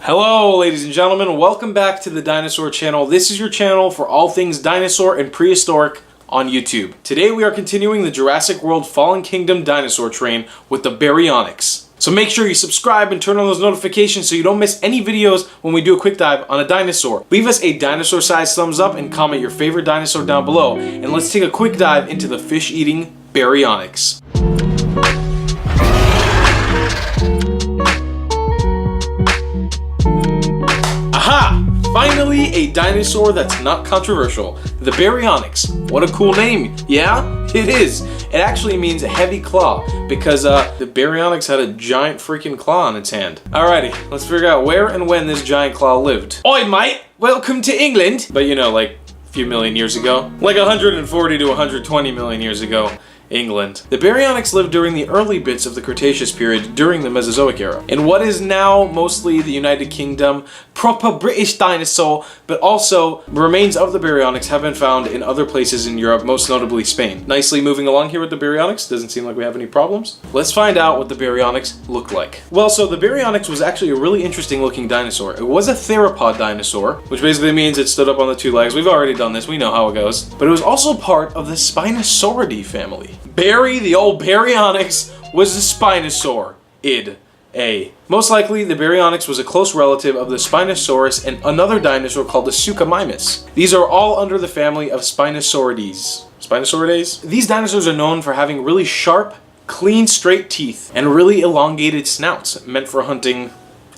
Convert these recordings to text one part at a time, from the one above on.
Hello ladies and gentlemen, welcome back to the Dinosaur channel. This is your channel for all things dinosaur and prehistoric on YouTube. Today we are continuing the Jurassic World Fallen Kingdom dinosaur train with the Baryonyx. So make sure you subscribe and turn on those notifications so you don't miss any videos when we do a quick dive on a dinosaur. Leave us a dinosaur sized thumbs up and comment your favorite dinosaur down below, and let's take a quick dive into the fish eating Baryonyx. Aha! Finally, a dinosaur that's not controversial. The Baryonyx. What a cool name. Yeah, it is. It actually means a heavy claw because the Baryonyx had a giant freaking claw on its hand. Alrighty, let's figure out where and when this giant claw lived. Oi mate, welcome to England. But you know, like a few million years ago. Like 140 to 120 million years ago. England. The Baryonyx lived during the early bits of the Cretaceous period during the Mesozoic era. In what is now mostly the United Kingdom, proper British dinosaur, but also remains of the Baryonyx have been found in other places in Europe, most notably Spain. Nicely moving along here with the Baryonyx, doesn't seem like we have any problems. Let's find out what the Baryonyx looked like. Well, so the Baryonyx was actually a really interesting looking dinosaur. It was a theropod dinosaur, which basically means it stood up on the two legs. We've already done this, we know how it goes. But it was also part of the Spinosauridae family. Barry, the old Baryonyx, was a Spinosaur. Most likely, the Baryonyx was a close relative of the Spinosaurus and another dinosaur called the Suchomimus. These are all under the family of Spinosauridae. Spinosauridae? These dinosaurs are known for having really sharp, clean, straight teeth and really elongated snouts, meant for hunting,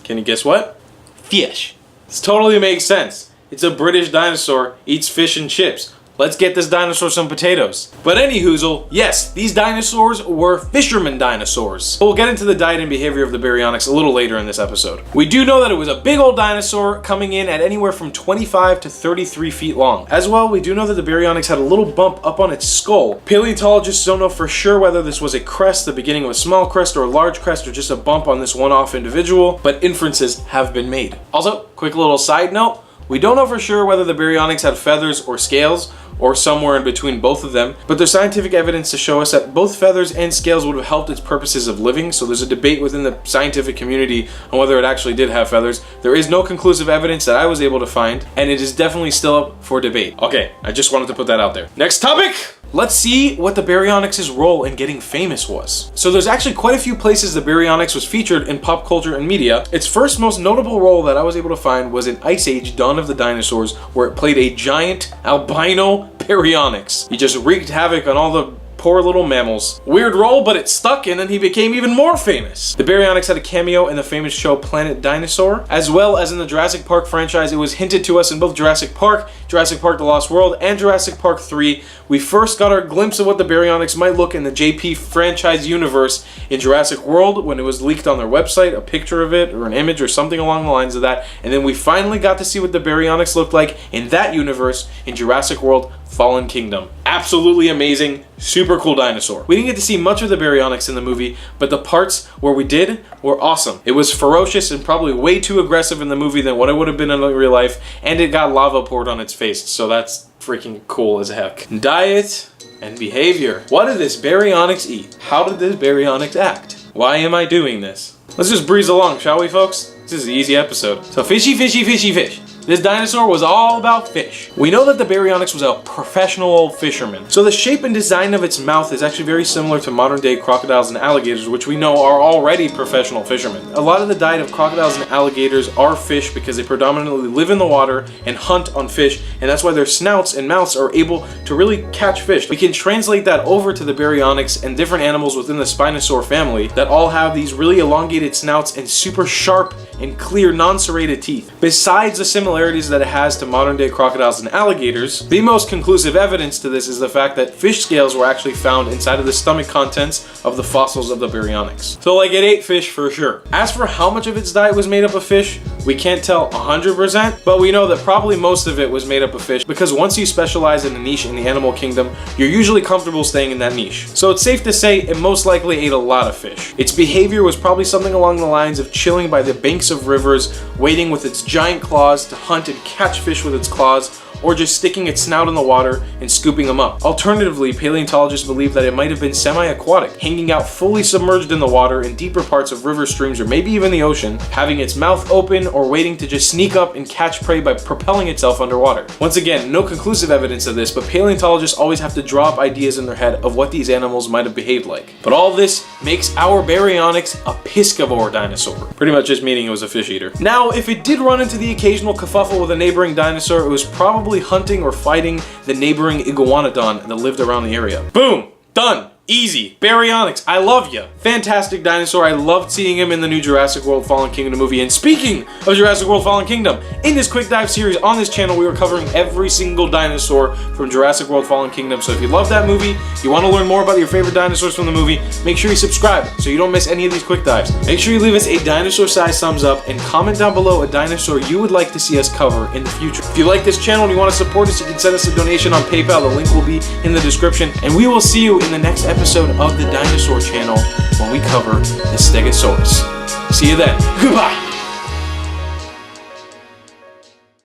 can you guess what? Fish. This totally makes sense. It's a British dinosaur, eats fish and chips. Let's get this dinosaur some potatoes. But anyhoozle, yes, these dinosaurs were fisherman dinosaurs. We'll get into the diet and behavior of the Baryonyx a little later in this episode. We do know that it was a big old dinosaur coming in at anywhere from 25 to 33 feet long. As well, we do know that the Baryonyx had a little bump up on its skull. Paleontologists don't know for sure whether this was a crest, the beginning of a small crest or a large crest, or just a bump on this one-off individual, but inferences have been made. Also, quick little side note, we don't know for sure whether the Baryonyx had feathers or scales, or somewhere in between both of them, but there's scientific evidence to show us that both feathers and scales would have helped its purposes of living, so there's a debate within the scientific community on whether it actually did have feathers. There is no conclusive evidence that I was able to find, and it is definitely still up for debate. Okay, I just wanted to put that out there. Next topic! Let's see what the Baryonyx's role in getting famous was. So there's actually quite a few places the Baryonyx was featured in pop culture and media. Its first most notable role that I was able to find was in Ice Age: Dawn of the Dinosaurs, where it played a giant albino Baryonyx. He just wreaked havoc on all the poor little mammals. Weird role, but it stuck, and then he became even more famous. The Baryonyx had a cameo in the famous show Planet Dinosaur, as well as in the Jurassic Park franchise. It was hinted to us in both Jurassic Park The Lost World, and Jurassic Park 3. We first got our glimpse of what the Baryonyx might look in the JP franchise universe in Jurassic World when it was leaked on their website, a picture of it, or an image, or something along the lines of that. And then we finally got to see what the Baryonyx looked like in that universe in Jurassic World Fallen Kingdom. Absolutely amazing, super cool dinosaur. We didn't get to see much of the Baryonyx in the movie, but the parts where we did were awesome. It was ferocious and probably way too aggressive in the movie than what it would have been in real life, and it got lava poured on its face, so that's freaking cool as heck. Diet and behavior. What did this Baryonyx eat? How did this Baryonyx act? Why am I doing this? Let's just breeze along, shall we, folks? This is an easy episode. So fishy, fishy, fishy, fish. This dinosaur was all about fish. We know that the Baryonyx was a professional fisherman. So the shape and design of its mouth is actually very similar to modern day crocodiles and alligators, which we know are already professional fishermen. A lot of the diet of crocodiles and alligators are fish because they predominantly live in the water and hunt on fish, and that's why their snouts and mouths are able to really catch fish. We can translate that over to the Baryonyx and different animals within the Spinosaur family that all have these really elongated snouts and super sharp and clear non-serrated teeth. Besides the similarities that it has to modern day crocodiles and alligators, the most conclusive evidence to this is the fact that fish scales were actually found inside of the stomach contents of the fossils of the Baryonyx. So like, it ate fish for sure. As for how much of its diet was made up of fish, we can't tell 100%, but we know that probably most of it was made up of fish, because once you specialize in a niche in the animal kingdom, you're usually comfortable staying in that niche. So it's safe to say it most likely ate a lot of fish. Its behavior was probably something along the lines of chilling by the banks of rivers, waiting with its giant claws to hunt and catch fish with its claws, or just sticking its snout in the water and scooping them up. Alternatively, paleontologists believe that it might have been semi-aquatic, hanging out fully submerged in the water in deeper parts of river streams or maybe even the ocean, having its mouth open or waiting to just sneak up and catch prey by propelling itself underwater. Once again, no conclusive evidence of this, but paleontologists always have to draw up ideas in their head of what these animals might have behaved like. But all this makes our Baryonyx a piscivore dinosaur, pretty much just meaning it was a fish eater. Now, if it did run into the occasional kerfuffle with a neighboring dinosaur, it was probably hunting or fighting the neighboring iguanodon that lived around the area. Boom! Done! Easy. Baryonyx, I love ya. Fantastic dinosaur. I loved seeing him in the new Jurassic World Fallen Kingdom movie. And speaking of Jurassic World Fallen Kingdom, in this quick dive series on this channel, we are covering every single dinosaur from Jurassic World Fallen Kingdom. So if you love that movie, you want to learn more about your favorite dinosaurs from the movie, make sure you subscribe so you don't miss any of these quick dives. Make sure you leave us a dinosaur-sized thumbs up and comment down below a dinosaur you would like to see us cover in the future. If you like this channel and you want to support us, you can send us a donation on PayPal. The link will be in the description. And we will see you in the next episode of the Dinosaur channel when we cover the Stegosaurus. See you then. Goodbye.